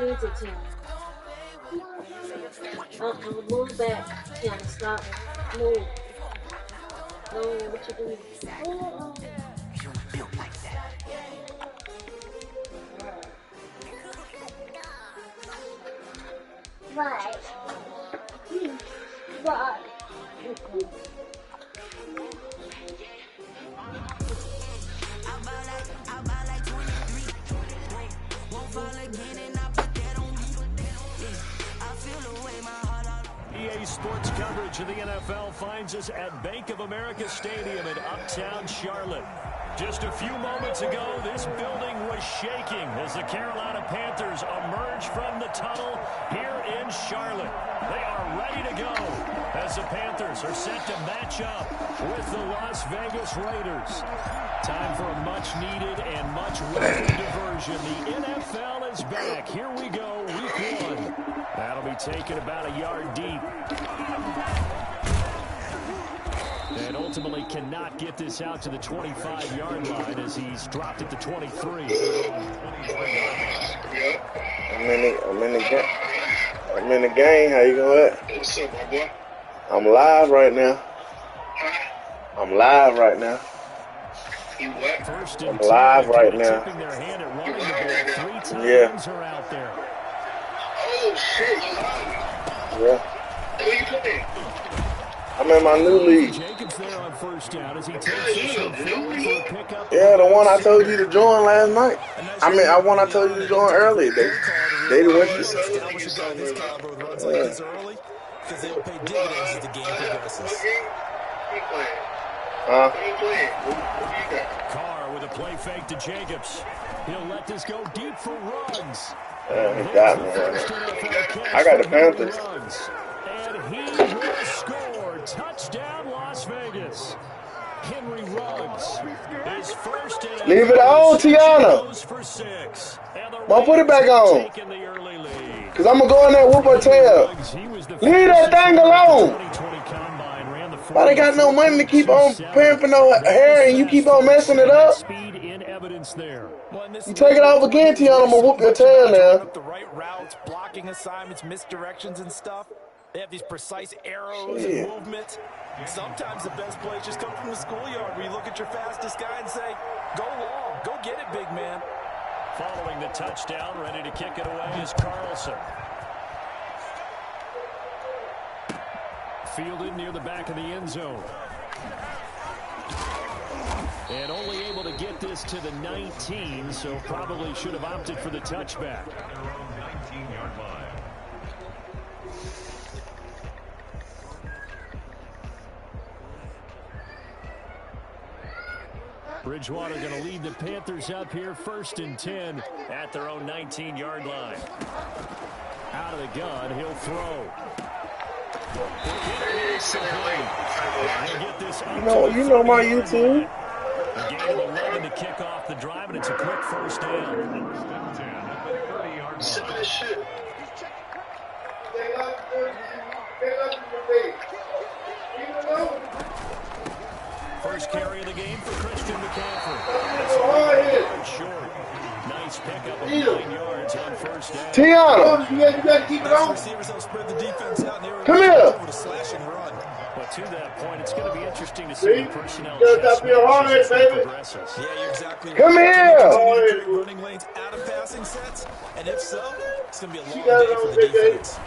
Easy, Tiana. Move back. Tiana, stop. Move. No, what you doing? Oh. Right. Right. EA Sports coverage of the NFL finds us at Bank of America Stadium in Uptown Charlotte. Just a few moments ago, this building was shaking as the Carolina Panthers emerged from the tunnel here in Charlotte. They are ready to go as the Panthers are set to match up with the Las Vegas Raiders. Time for a much-needed and much-welcome diversion. The NFL is back. Here we go, week 1. That'll be taken about a yard deep. And ultimately cannot get this out to the 25-yard line as he's dropped it to 23. I'm in the game. How you going? What's up, my boy? I'm live right now. I'm live right now. You what? I'm live right now. Tipping their hand at running the ball. 3 times are out there. Oh, shit. You live? Yeah. Who you playing? I'm in my new league. Jacobs there on first down as he takes this one forward for a pickup. Yeah, the one I told you to join last night. I mean, I told you to join early. They went to establish a guy this caliber with runs like this early because they will pay dividends as the game progresses. Carr with a play fake to Jacobs. He'll let this go deep for Ruggs. He got me. I got the Panthers. And he will score. Touchdown, Las Vegas. Henry Ruggs. His first. Leave it on, Tiana. For 6. Well, put it back on. Because I'm going to go in there and whoop her tail. Leave that thing alone. Why they got no money to keep on paying for no hair and you keep on messing it up? Speed in evidence there. You take it off again, Tiana, I'm going to whoop your tail now. The right routes, blocking assignments, misdirections and stuff. They have these precise arrows and movements. Sometimes the best plays just come from the schoolyard where you look at your fastest guy and say, go long, go get it, big man. Following the touchdown, ready to kick it away is Carlson. Fielded near the back of the end zone. And only able to get this to the 19, so probably should have opted for the touchback. 19-yard line. Bridgewater going to lead the Panthers up here, 1st and 10 at their own 19-yard line. Out of the gun, he'll throw. You know my YouTube. A gain of 11 to kick off the drive, and it's a quick first down. First carry of the game for Christian McCaffrey. Short. Nice pickup of 9 yards on first down. Tiana! You got to keep it on. Come here! But to that point, it's going to be interesting to see the personnel progresses. Yeah, you're exactly right. Come here! Running lanes out of passing sets, and if so, it's going to be a long day for the defense.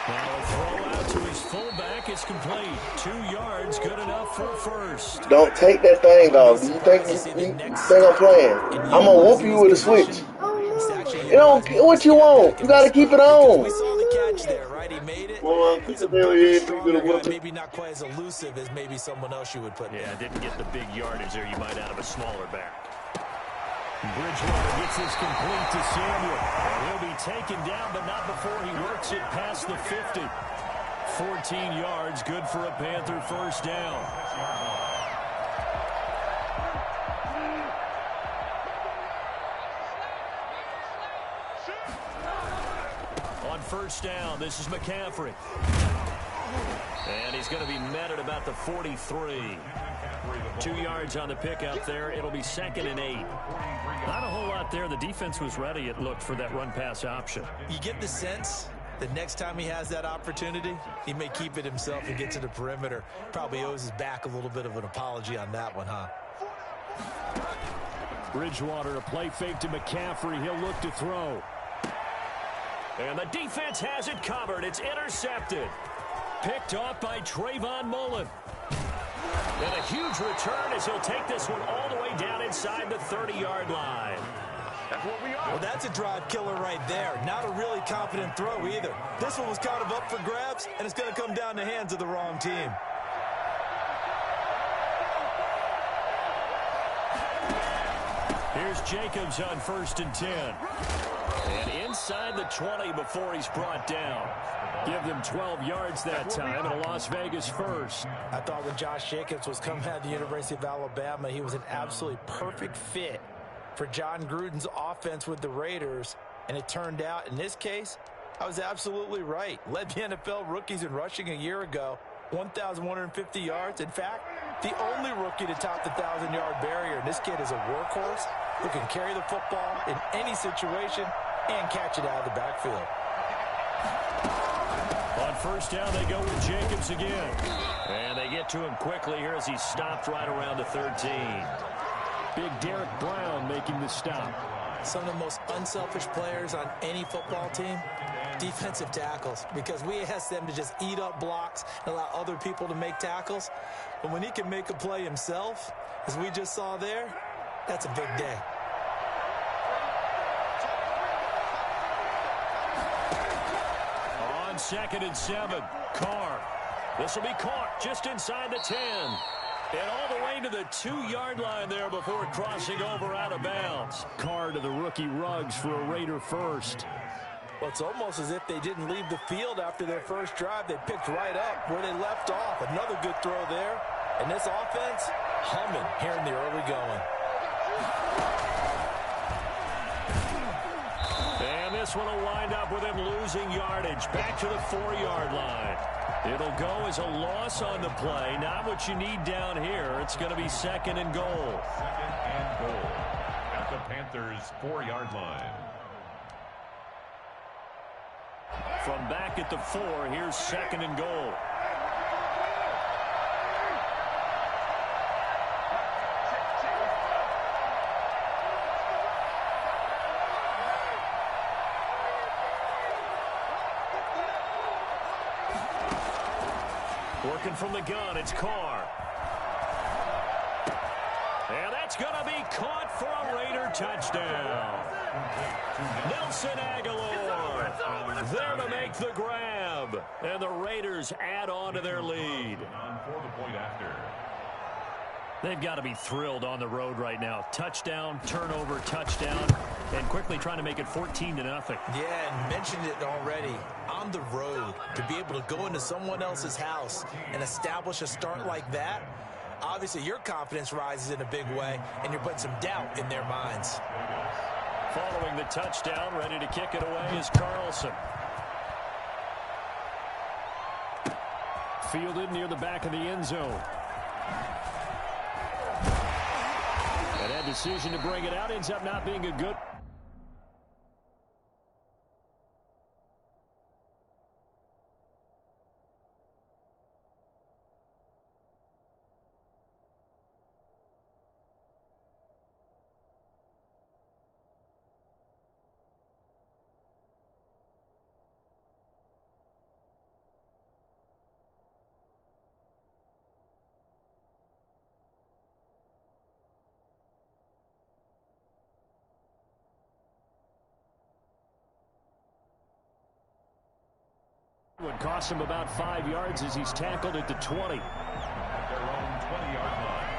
Now a throw out to his fullback is complete. 2 yards, good enough for a first. Don't take that thing off. You think I'm playing? I'm going to whoop you with a switch. You don't what you want. You got to keep it on. We saw the catch there, right? He made it. Maybe not quite as elusive as maybe someone else you would put. Yeah, didn't get the big yardage there. You might out of a smaller back. Bridgewater gets this complete to Samuel. And he'll be taken down, but not before he works it past the 50. 14 yards, good for a Panther first down. On first down, this is McCaffrey. And he's going to be met at about the 43. 2 yards on the pickup there. It'll be 2nd and 8. Not a whole lot there. The defense was ready, it looked, for that run-pass option. You get the sense that next time he has that opportunity, he may keep it himself and get to the perimeter. Probably owes his back a little bit of an apology on that one, huh? Bridgewater, a play fake to McCaffrey. He'll look to throw. And the defense has it covered. It's intercepted. Picked off by Trayvon Mullen. And a huge return as he'll take this one all the way down inside the 30-yard line. Well, that's a drive killer right there. Not a really confident throw either. This one was kind of up for grabs, and it's going to come down the hands of the wrong team. Here's Jacobs on 1st and 10. And inside the 20 before he's brought down. Give them 12 yards that time, and a Las Vegas first. I thought when Josh Jacobs was coming out of the University of Alabama, he was an absolutely perfect fit for John Gruden's offense with the Raiders. And it turned out, in this case, I was absolutely right. Led the NFL rookies in rushing a year ago, 1,150 yards. In fact, the only rookie to top the 1,000-yard barrier. And this kid is a workhorse who can carry the football in any situation and catch it out of the backfield. On 1st down, they go with Jacobs again. And they get to him quickly here as he's stopped right around the 13. Big Derek Brown making the stop. Some of the most unselfish players on any football team, defensive tackles, because we ask them to just eat up blocks and allow other people to make tackles. But when he can make a play himself, as we just saw there, that's a big day. On 2nd and 7, Carr. This will be caught just inside the 10. And all the way to the 2-yard line there before crossing over out of bounds. Carr to the rookie Ruggs for a Raider first. Well, it's almost as if they didn't leave the field after their first drive. They picked right up where they left off. Another good throw there. And this offense, humming here in the early going. And this one will wind up with him losing yardage. Back to the 4-yard line. It'll go as a loss on the play. Not what you need down here. It's going to be 2nd and goal. 2nd and goal at the Panthers' 4-yard line. From back at the 4, here's 2nd and goal. Working from the gun, it's Carr. And that's going to be caught for a Raider touchdown. Nelson Aguilar there to make the grab. And the Raiders add on to their lead. They've got to be thrilled on the road right now. Touchdown, turnover, touchdown, and quickly trying to make it 14-0. Yeah, and mentioned it already. On the road, to be able to go into someone else's house and establish a start like that, obviously your confidence rises in a big way, and you're putting some doubt in their minds. Following the touchdown, ready to kick it away is Carlson. Fielded near the back of the end zone. And that decision to bring it out ends up not being a good... Would cost him about 5 yards as he's tackled at the 20. At their own 20-yard line.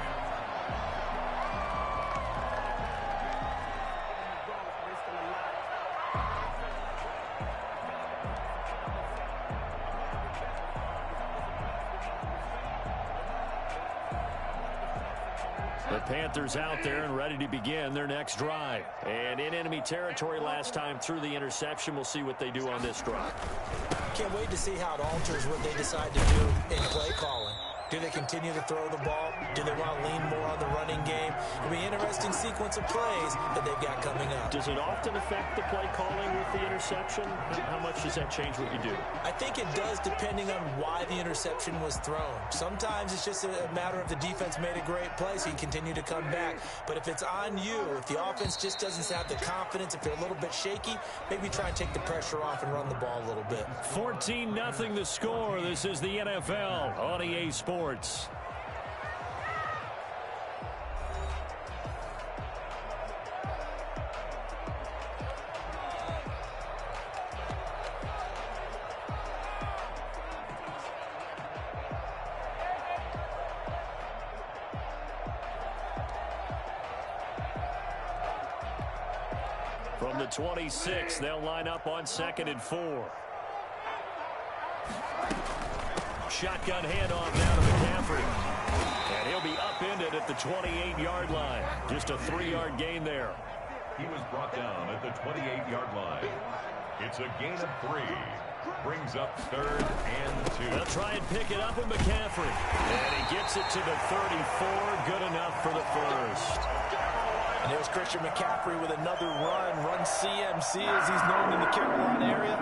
The Panthers out there and ready to begin their next drive. And in enemy territory last time through the interception. We'll see what they do on this drive. Can't wait to see how it alters what they decide to do in play calling. Do they continue to throw the ball? Do they want to lean more on the running game? It'll be an interesting sequence of plays that they've got coming up. Does it often affect the play calling with the interception? How much does that change what you do? I think it does depending on why the interception was thrown. Sometimes it's just a matter of the defense made a great play, so you continue to come back. But if it's on you, if the offense just doesn't have the confidence, if they're a little bit shaky, maybe try and take the pressure off and run the ball a little bit. 14-0 the score. This is the NFL on EA Sports. From the 26, they'll line up on 2nd and 4. Shotgun handoff down to McCaffrey. And he'll be upended at the 28-yard line. Just a 3-yard gain there. He was brought down at the 28-yard line. It's a gain of 3. Brings up 3rd and 2. They'll try and pick it up with McCaffrey. And he gets it to the 34. Good enough for the first. And there's Christian McCaffrey with another run CMC as he's known in the Carolina area.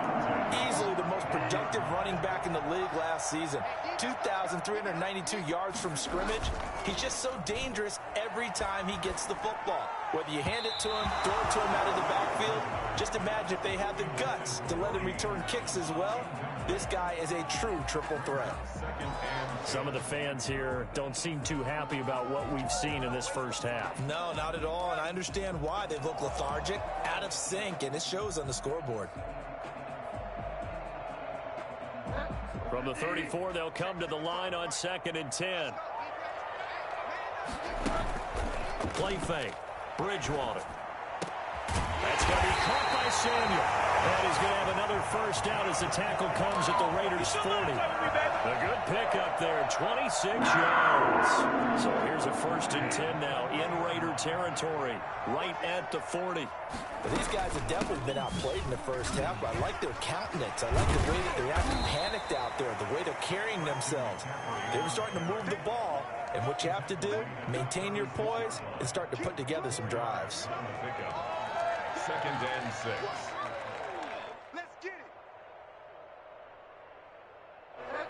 Easily the most productive running back in the league last season. 2,392 yards from scrimmage. He's just so dangerous every time he gets the football. Whether you hand it to him, throw it to him out of the backfield, just imagine if they have the guts to let him return kicks as well. This guy is a true triple threat. Some of the fans here don't seem too happy about what we've seen in this first half. No, not at all, and I understand why. They look lethargic, out of sync, and it shows on the scoreboard. From the 34, they'll come to the line on 2nd and 10. Play fake. Bridgewater. That's going to be caught by Samuel. And he's going to have another first down as the tackle comes at the Raiders' 40. A good pickup there, 26 yards. So here's a 1st and 10 now in Raider territory, right at the 40. But these guys have definitely been outplayed in the first half, but I like their countenance. I like the way that they're acting panicked out there, the way they're carrying themselves. They were starting to move the ball, and what you have to do, maintain your poise and start to put together some drives. 2nd and 6.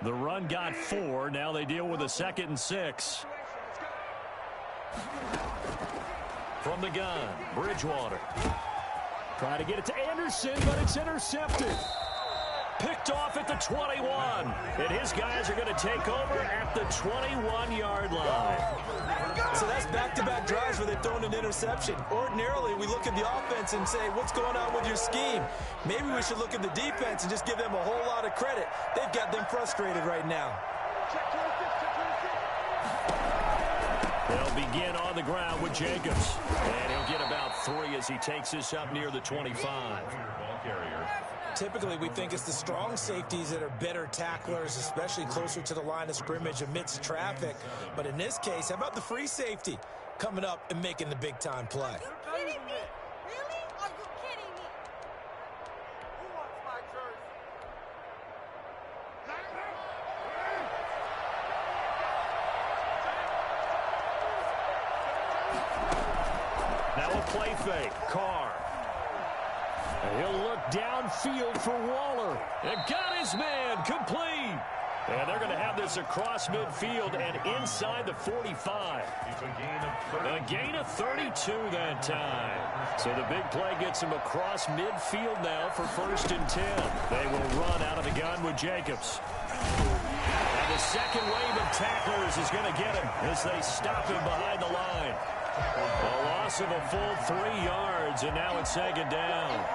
The run got 4. Now they deal with a 2nd and 6. From the gun, Bridgewater. Trying to get it to Anderson, but it's intercepted. Picked off at the 21. And his guys are going to take over at the 21-yard line. So that's back-to-back drives where they've thrown an interception. Ordinarily, we look at the offense and say, what's going on with your scheme? Maybe we should look at the defense and just give them a whole lot of credit. They've got them frustrated right now. They'll begin on the ground with Jacobs. And he'll get about 3 as he takes this up near the 25. Ball carrier. Typically, we think it's the strong safeties that are better tacklers, especially closer to the line of scrimmage amidst traffic. But in this case, how about the free safety coming up and making the big-time play? Are you kidding me? Really? Are you kidding me? Who wants my jersey? Now a play fake. Carr. He'll look downfield for Waller. And got his man complete. And they're going to have this across midfield and inside the 45. It's a gain of 30. A gain of 32 that time. So the big play gets him across midfield now for 1st and 10. They will run out of the gun with Jacobs. And the second wave of tacklers is going to get him as they stop him behind the line. A loss of a full 3 yards, and now it's 2nd down.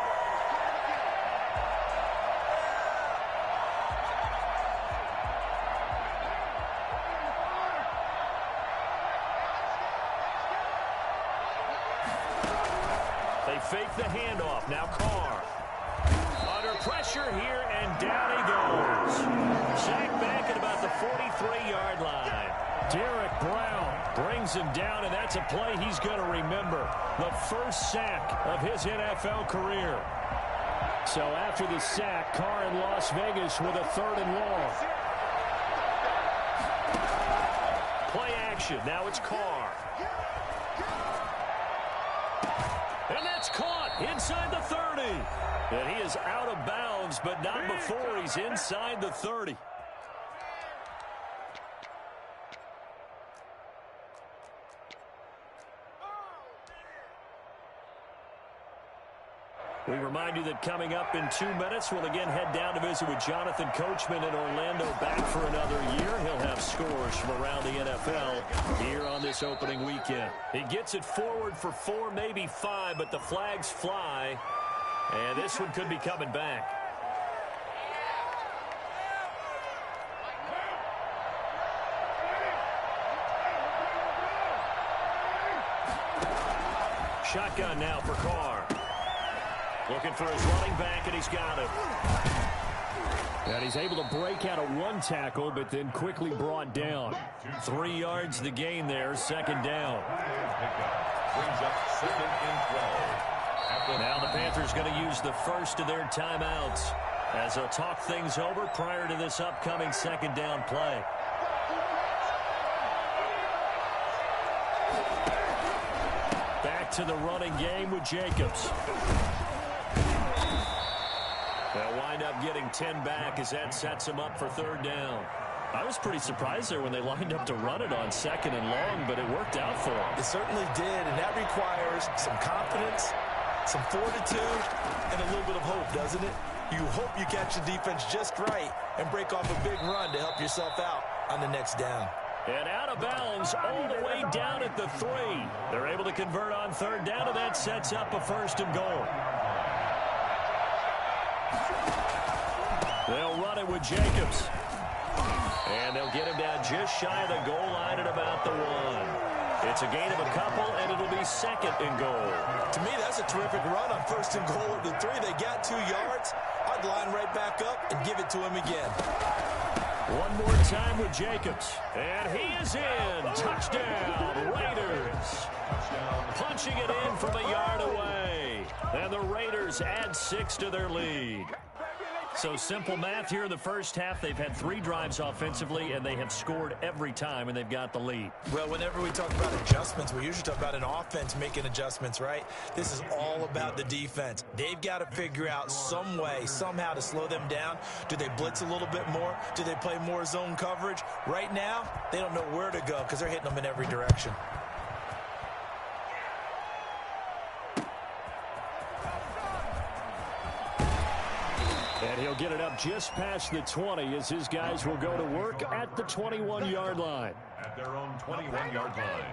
They fake the handoff. Now Carr. Under pressure here, and down he goes. Sacked back at about the 43-yard line. Derek Brown brings him down, and that's a play he's going to remember. The first sack of his NFL career. So after the sack, Carr in Las Vegas with a 3rd and long. action. Now it's Carr. And that's caught inside the 30. And he is out of bounds, but not before he's inside the 30. We remind you that coming up in 2 minutes, we'll again head down to visit with Jonathan Coachman in Orlando, back for another year. He'll have scores from around the NFL here on this opening weekend. He gets it forward for 4, maybe 5, but the flags fly, and this one could be coming back. Shotgun now for Carr. Looking for his running back, and he's got it. And he's able to break out of 1 tackle, but then quickly brought down. 3 yards the gain there, second down. Brings up 2nd and 12. Now the Panthers going to use the first of their timeouts as they'll talk things over prior to this upcoming second down play. Back to the running game with Jacobs. They'll wind up getting 10 back as that sets them up for 3rd down. I was pretty surprised there when they lined up to run it on 2nd and long, but it worked out for them. It certainly did, and that requires some confidence, some fortitude, and a little bit of hope, doesn't it? You hope you catch the defense just right and break off a big run to help yourself out on the next down. And out of bounds all the way down at the 3. They're able to convert on 3rd down, and that sets up a 1st and goal. They'll run it with Jacobs. And they'll get him down just shy of the goal line at about the 1. It's a gain of a couple, and it'll be 2nd and goal. To me, that's a terrific run on 1st and goal at the 3. They got 2 yards. I'd line right back up and give it to him again. One more time with Jacobs. And he is in. Touchdown, Raiders. Punching it in from a yard away. And the Raiders add 6 to their lead. So simple math here in the first half. They've had 3 drives offensively, and they have scored every time, and they've got the lead. Well, whenever we talk about adjustments, we usually talk about an offense making adjustments, right? This is all about the defense. They've got to figure out some way, somehow to slow them down. Do they blitz a little bit more? Do they play more zone coverage? Right now, they don't know where to go because they're hitting them in every direction. And he'll get it up just past the 20 as his guys will go to work at the 21-yard line. At their own 21-yard line.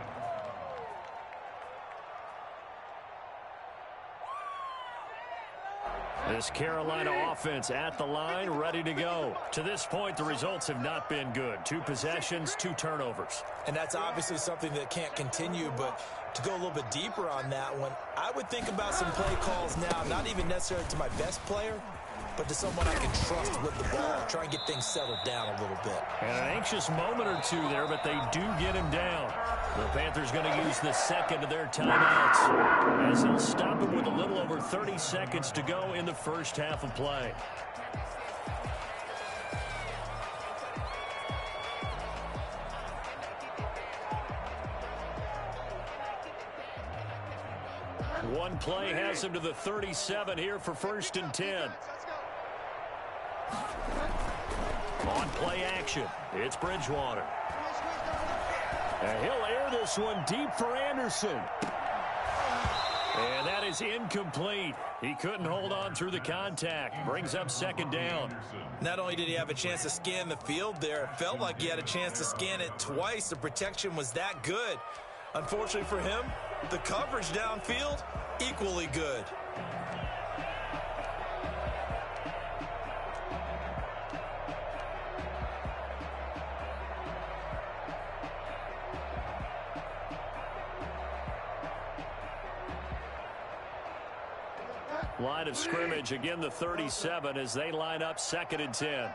This Carolina offense at the line, ready to go. To this point, the results have not been good. 2 possessions, 2 turnovers. And that's obviously something that can't continue, but to go a little bit deeper on that one, I would think about some play calls now, not even necessarily to my best player, but to someone I can trust with the ball, try and get things settled down a little bit. And an anxious moment or 2 there, but they do get him down. The Panthers going to use the second of their timeouts as they'll stop it with a little over 30 seconds to go in the first half of play. One play has him to the 37 here for 1st and 10. On play action, it's Bridgewater. And he'll air this one deep for Anderson. And that is incomplete. He couldn't hold on through the contact. Brings up 2nd down. Not only did he have a chance to scan the field there, it felt like he had a chance to scan it twice. The protection was that good. Unfortunately for him, the coverage downfield, equally good. Line of scrimmage, again the 37 as they line up 2nd and 10.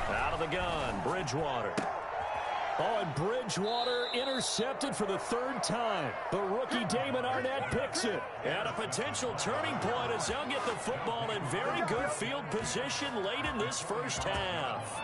Out of the gun, Bridgewater. Oh, and Bridgewater intercepted for the 3rd time. The rookie Damon Arnett picks it. And a potential turning point as they'll get the football in very good field position late in this first half.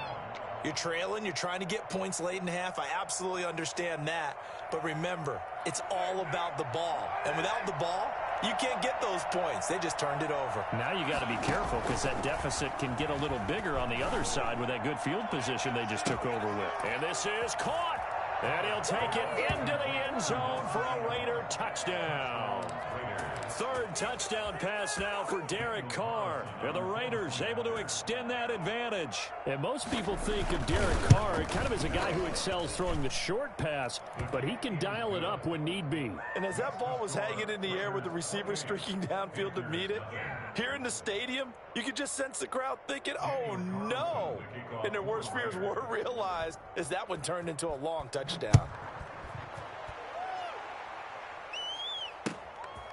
You're trailing, you're trying to get points late in half. I absolutely understand that. But remember, it's all about the ball. And without the ball, you can't get those points. They just turned it over. Now you got to be careful because that deficit can get a little bigger on the other side with that good field position they just took over with. And this is caught. And he'll take it into the end zone for a Raider touchdown. Third touchdown pass now for Derek Carr. And the Raiders able to extend that advantage. And most people think of Derek Carr kind of as a guy who excels throwing the short pass, but he can dial it up when need be. And as that ball was hanging in the air with the receiver streaking downfield to meet it, here in the stadium, you could just sense the crowd thinking, oh no! And their worst fears were realized as that one turned into a long touchdown.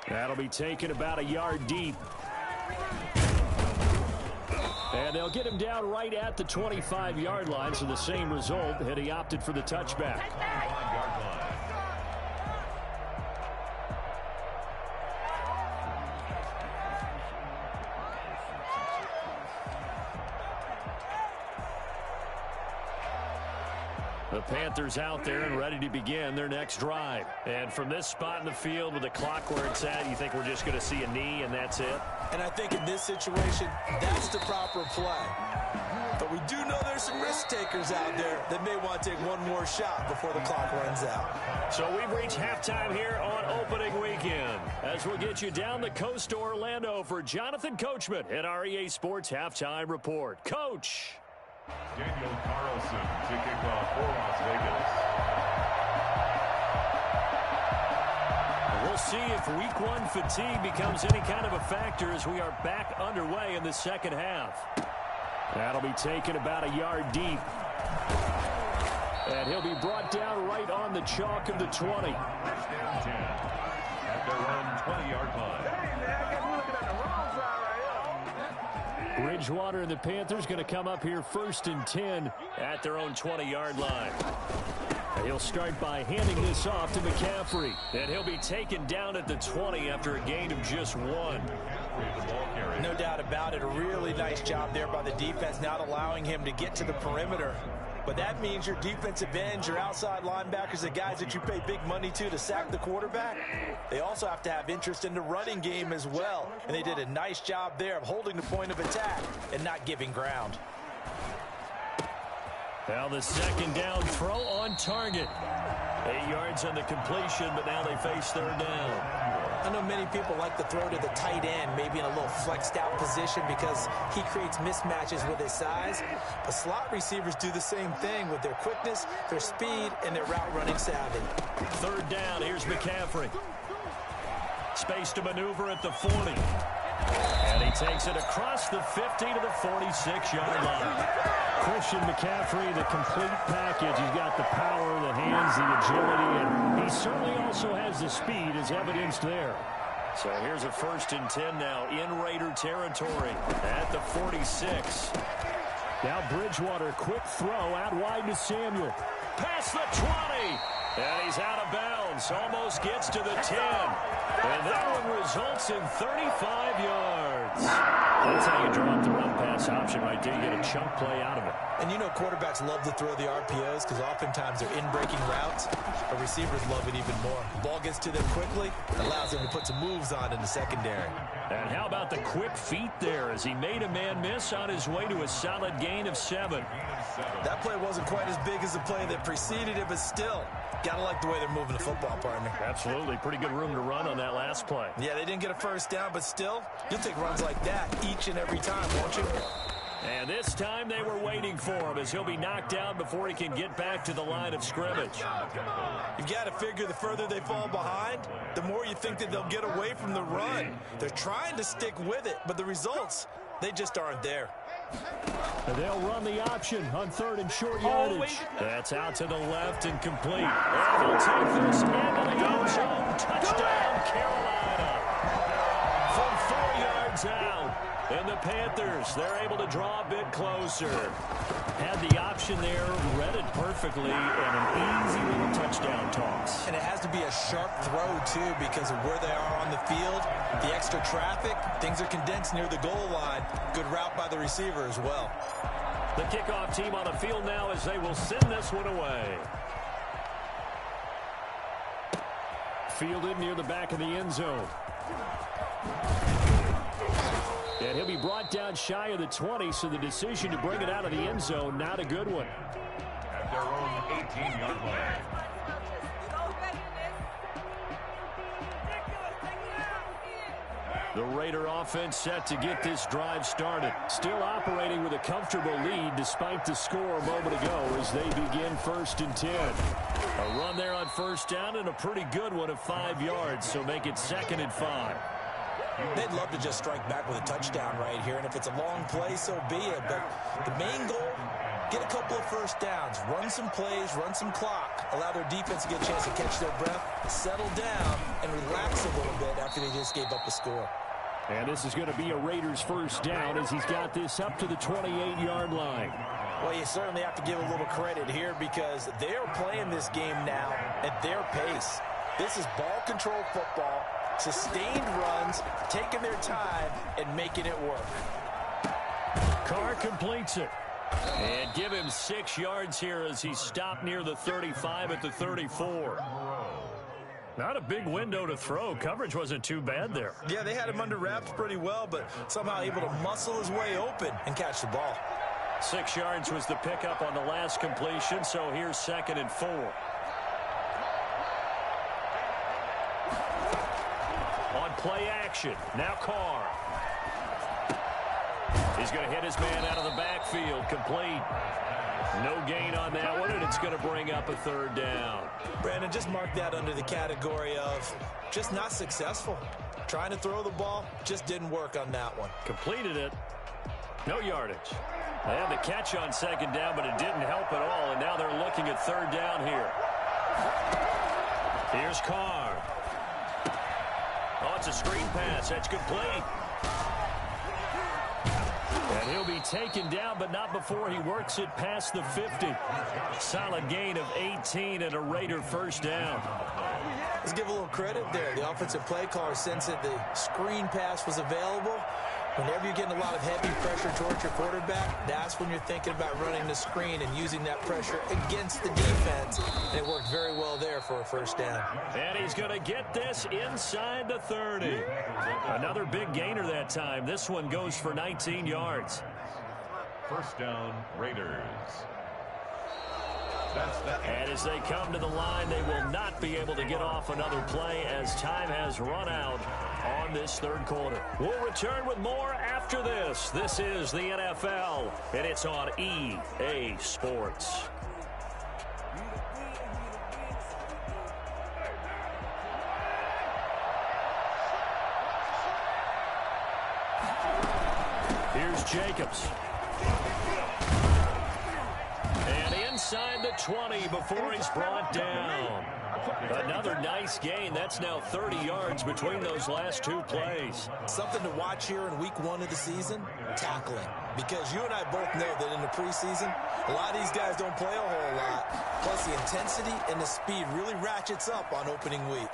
That'll be taken about a yard deep. And they'll get him down right at the 25-yard line, so the same result had he opted for the touchback. The Panthers out there and ready to begin their next drive. And from this spot in the field with the clock where it's at, you think we're just going to see a knee and that's it? And I think in this situation, that's the proper play. But we do know there's some risk takers out there that may want to take one more shot before the clock runs out. So we've reached halftime here on opening weekend. As we'll get you down the coast to Orlando for Jonathan Coachman at our EA Sports Halftime Report. Coach! Daniel Carlson to kick off for Las Vegas. We'll see if week one fatigue becomes any kind of a factor as we are back underway in the second half. That'll be taken about a yard deep. And he'll be brought down right on the chalk of the 20. First down 10 at their own 20-yard line. Bridgewater and the Panthers going to come up here 1st and 10 at their own 20-yard line. And he'll start by handing this off to McCaffrey. And he'll be taken down at the 20 after a gain of just 1. No doubt about it. A really nice job there by the defense, not allowing him to get to the perimeter. But that means your defensive ends, your outside linebackers, the guys that you pay big money to sack the quarterback, they also have to have interest in the running game as well. And they did a nice job there of holding the point of attack and not giving ground. Now the second down throw on target. 8 yards on the completion, but now they face third down. I know many people like to throw to the tight end, maybe in a little flexed out position because he creates mismatches with his size. But slot receivers do the same thing with their quickness, their speed, and their route running savvy. Third down, here's McCaffrey. Space to maneuver at the 40. And he takes it across the 50 to the 46-yard line. Christian McCaffrey, the complete package. He's got the power, the hands, the agility, and he certainly also has the speed as evidenced there. So here's a 1st and 10 now in Raider territory at the 46. Now Bridgewater, quick throw out wide to Samuel. Past the 20. And he's out of bounds. Almost gets to the 10. And that one results in 35 yards. That's how you draw up the run pass option right there. You get a chunk play out of it. And you know quarterbacks love to throw the RPOs because oftentimes they're in-breaking routes. But receivers love it even more. The ball gets to them quickly, allows them to put some moves on in the secondary. And how about the quick feet there as he made a man miss on his way to a solid gain of 7. That play wasn't quite as big as the play that preceded it, but still, gotta like the way they're moving the football, partner. Absolutely. Pretty good room to run on that last play. Yeah, they didn't get a first down, but still, you'll take runs like that each and every time, won't you? And this time they were waiting for him as he'll be knocked down before he can get back to the line of scrimmage. You've got to figure the further they fall behind, the more you think that they'll get away from the run. They're trying to stick with it, but the results, they just aren't there. And they'll run the option on 3rd and short yardage. That's out to the left and complete. And he'll take this into the end zone. Touchdown, Carolina. From 4 yards out. And the Panthers, they're able to draw a bit closer. Had the option there, read it perfectly, and an easy little touchdown toss. And it has to be a sharp throw, too, because of where they are on the field, the extra traffic, things are condensed near the goal line. Good route by the receiver as well. The kickoff team on the field now as they will send this one away. Fielded near the back of the end zone. And he'll be brought down shy of the 20, so the decision to bring it out of the end zone, not a good one. At their own 18-yard line. The Raider offense set to get this drive started. Still operating with a comfortable lead despite the score a moment ago as they begin 1st and 10. A run there on 1st down and a pretty good one of 5 yards, so make it 2nd and 5. They'd love to just strike back with a touchdown right here, and if it's a long play, so be it. But the main goal, get a couple of 1st downs, run some plays, run some clock, allow their defense to get a chance to catch their breath, settle down, and relax a little bit after they just gave up the score. And this is going to be a Raiders 1st down as he's got this up to the 28-yard line. Well, you certainly have to give a little credit here because they are playing this game now at their pace. This is ball control football, sustained runs, taking their time, and making it work. Carr completes it. And give him 6 yards here as he stopped near the 35 at the 34. Not a big window to throw. Coverage wasn't too bad there. Yeah, they had him under wraps pretty well, but somehow able to muscle his way open and catch the ball. 6 yards was the pickup on the last completion, so here's 2nd and 4. On play action, now Carr. He's going to hit his man out of the backfield, complete. No gain on that one, and it's going to bring up a 3rd down. Brandon, just mark that under the category of just not successful. Trying to throw the ball, just didn't work on that one. Completed it. No yardage. They had the catch on 2nd down, but it didn't help at all, and now they're looking at 3rd down here. Here's Carr. Oh, it's a screen pass. That's complete. And he'll be taken down, but not before he works it past the 50. Solid gain of 18 and a Raider 1st down. Let's give a little credit there. The offensive play caller sensed that the screen pass was available. Whenever you're getting a lot of heavy pressure towards your quarterback, that's when you're thinking about running the screen and using that pressure against the defense. And it worked very well there for a 1st down. And he's going to get this inside the 30. Another big gainer that time. This one goes for 19 yards. 1st down, Raiders. And as they come to the line, they will not be able to get off another play as time has run out on this 3rd quarter. We'll return with more after this. This is the NFL, and it's on EA Sports. Here's Jacobs. And inside the 20 before he's brought down. Another nice gain. That's now 30 yards between those last 2 plays. Something to watch here in week 1 of the season, tackling. Because you and I both know that in the preseason, a lot of these guys don't play a whole lot. Plus the intensity and the speed really ratchets up on opening week.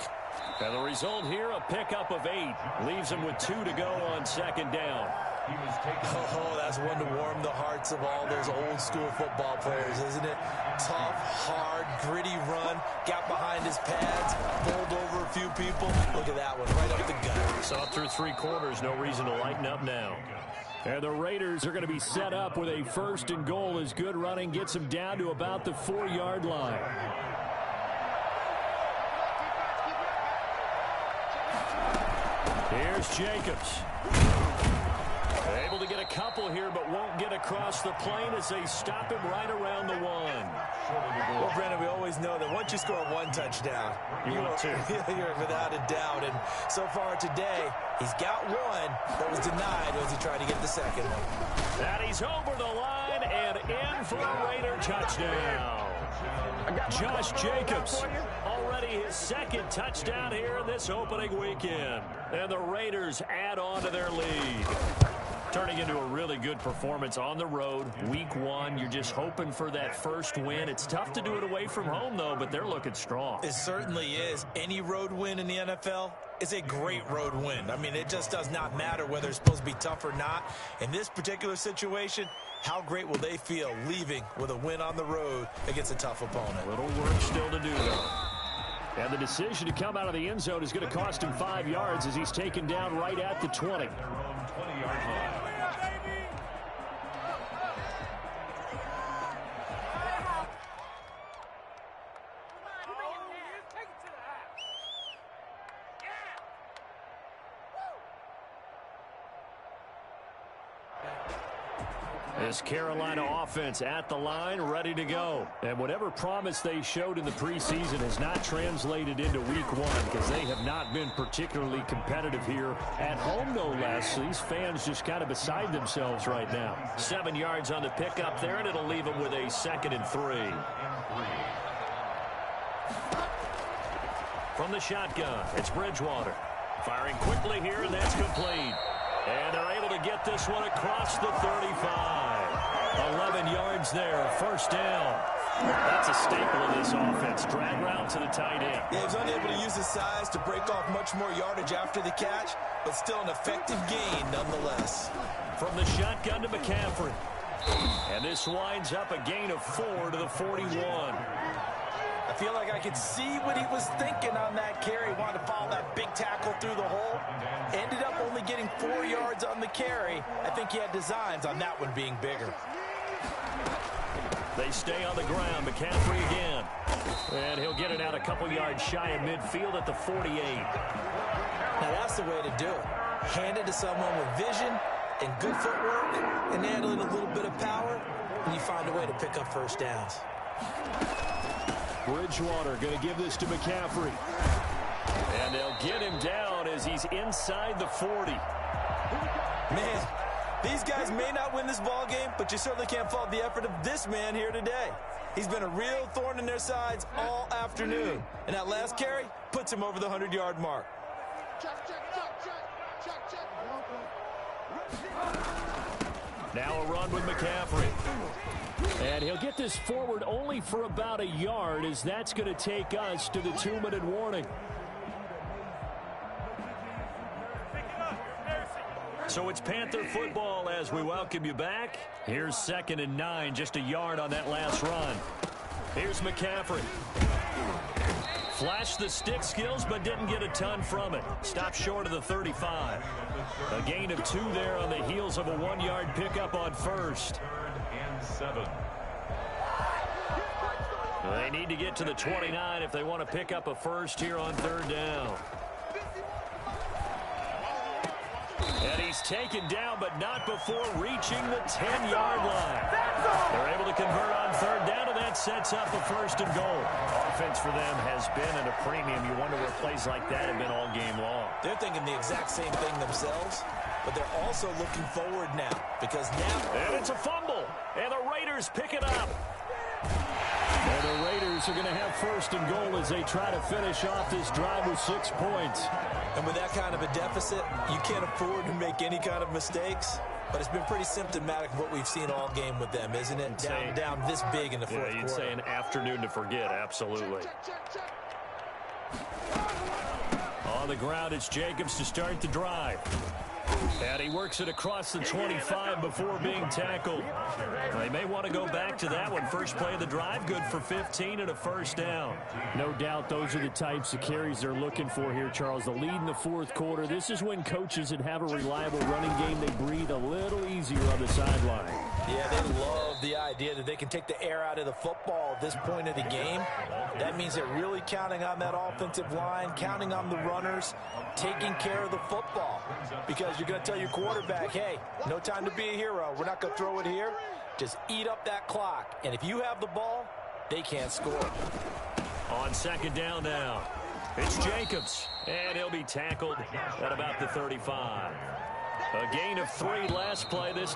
And the result here, a pickup of 8. Leaves him with 2 to go on 2nd down. Oh, that's one to warm the hearts of all those old school football players, isn't it? Tough, hard, gritty run, got behind his pads, bowled over a few people. Look at that one, right up the gut. Saw through 3 quarters, no reason to lighten up now. And the Raiders are going to be set up with a 1st and goal as good running gets them down to about the 4-yard line. Here's Jacobs. Able to get a couple here, but won't get across the plane as they stop him right around the 1. Well, Brandon, we always know that once you score 1 touchdown, you want 2. You're without a doubt. And so far today, he's got 1 that was denied as he tried to get the 2nd one. And he's over the line and in for a Raider touchdown. Josh Jacobs, already his 2nd touchdown here this opening weekend. And the Raiders add on to their lead. Turning into a really good performance on the road. Week 1, you're just hoping for that 1st win. It's tough to do it away from home, though, but they're looking strong. It certainly is. Any road win in the NFL is a great road win. I mean, it just does not matter whether it's supposed to be tough or not. In this particular situation, how great will they feel leaving with a win on the road against a tough opponent? A little work still to do, though. And the decision to come out of the end zone is going to cost him 5 yards as he's taken down right at the 20. Their own 20-yard line. This Carolina offense at the line, ready to go. And whatever promise they showed in the preseason has not translated into week one because they have not been particularly competitive here at home, no less. These fans just kind of beside themselves right now. 7 yards on the pickup there, and it'll leave them with a 2nd and 3. From the shotgun, it's Bridgewater. Firing quickly here, and that's complete. And they're able to get this one across the 35. 11 yards there, 1st down. That's a staple of this offense. Drag route to the tight end. Yeah, he was unable to use his size to break off much more yardage after the catch, but still an effective gain nonetheless. From the shotgun to McCaffrey. And this winds up a gain of 4 to the 41. I feel like I could see what he was thinking on that carry. Wanted to follow that big tackle through the hole. Ended up only getting 4 yards on the carry. I think he had designs on that one being bigger. They stay on the ground. McCaffrey again. And he'll get it out a couple yards shy of midfield at the 48. Now that's the way to do it. Hand it to someone with vision and good footwork and handle it a little bit of power, and you find a way to pick up 1st downs. Bridgewater going to give this to McCaffrey. And they'll get him down as he's inside the 40. Man, these guys may not win this ball game, but you certainly can't fault the effort of this man here today. He's been a real thorn in their sides all afternoon. And that last carry puts him over the 100-yard mark. Now a run with McCaffrey. And he'll get this forward only for about a yard as that's going to take us to the 2-minute warning. So it's Panther football as we welcome you back. Here's 2nd and 9, just a yard on that last run. Here's McCaffrey. Flashed the stick skills, but didn't get a ton from it. Stopped short of the 35. A gain of 2 there on the heels of a 1-yard pickup on 1st. 3rd and 7. They need to get to the 29 if they want to pick up a 1st here on 3rd down. And he's taken down, but not before reaching the 10-yard line. They're able to convert on 3rd down, and that sets up a 1st and goal. Offense for them has been at a premium. You wonder where plays like that have been all game long. They're thinking the exact same thing themselves, but they're also looking forward now because now... And it's a fumble, and the Raiders pick it up. And the Raiders are going to have 1st and goal as they try to finish off this drive with 6 points. And with that kind of a deficit, you can't afford to make any kind of mistakes. But it's been pretty symptomatic of what we've seen all game with them, isn't it? Down this big in the 4th quarter. Yeah, you'd say an afternoon to forget, absolutely. On the ground, it's Jacobs to start the drive. And he works it across the 25 before being tackled. They may want to go back to that one. First play of the drive, good for 15 and a 1st down. No doubt those are the types of carries they're looking for here, Charles. The lead in the 4th quarter. This is when coaches that have a reliable running game, they breathe a little easier on the sideline. Yeah, they love the idea that they can take the air out of the football at this point of the game. That means they're really counting on that offensive line, counting on the runners, taking care of the football. Because you're going to tell your quarterback, hey, no time to be a hero. We're not going to throw it here. Just eat up that clock. And if you have the ball, they can't score. On 2nd down now, it's Jacobs. And he'll be tackled at about the 35. A gain of 3 last play this